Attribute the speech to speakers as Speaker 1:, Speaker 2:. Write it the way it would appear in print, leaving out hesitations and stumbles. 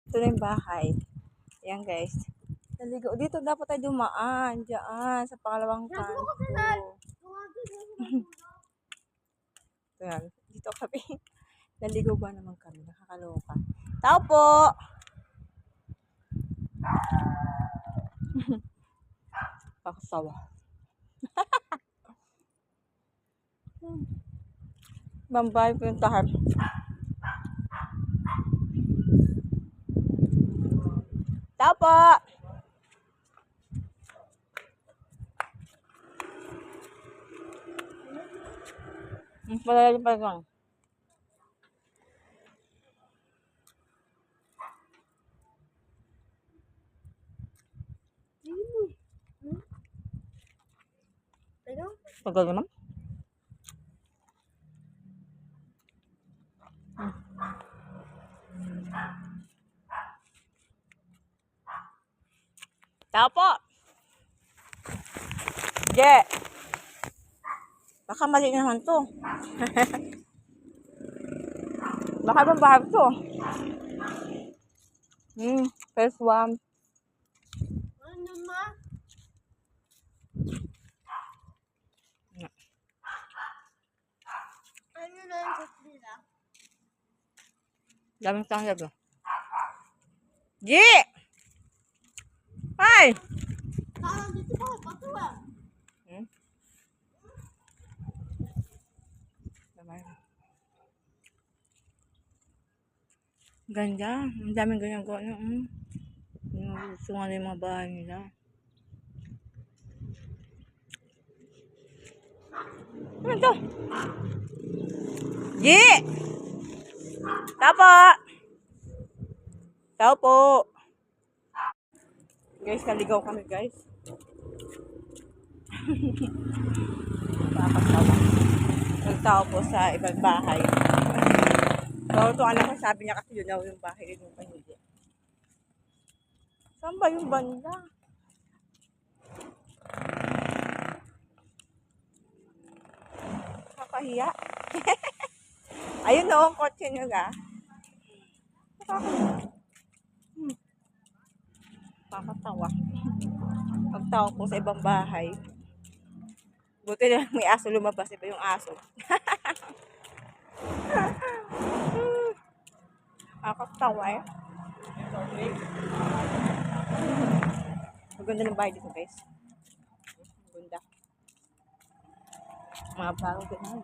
Speaker 1: Ito na yung bahay. Ayan guys. Naligo. Dito dapat tayo dumaan. Diyan. Sa pangalawang kanto. Ayan. Dito kami. Naligo ba naman kami? Nakakaloka. Tao po! Pakasawa. Bambay po yung tahap. Tao po! Palalim pa lang. Tagal naman. Tao po! Yeah! Baka mali naman to. Baka bang bahag to? First one.
Speaker 2: Ano ma? Ano na yung nila?
Speaker 1: Daming tangyag. Yeah! Ay!
Speaker 2: Parang dito pa, patuwa.
Speaker 1: Ganda. Ang daming ganyan ko. Gusto nga na yung mga bahay nila. Ano to? Yeah! Tao po! Tao po! Guys, naligaw kami guys. Nakakatawa. Nagtao po sa ibang bahay. So, ito anak ko, sabi niya kasi yun daw yung bahay ng pamilya. Saan ba yung banda? Kakahiya. Ayun o, ang kotse nyo ga. Nakakatawa. Pagtao po sa ibang bahay. Buti na may aso lumabas. Iba yung aso. Nakakatawa eh. Maganda ng bahay dito guys. Maganda. Mga bagong ganyan.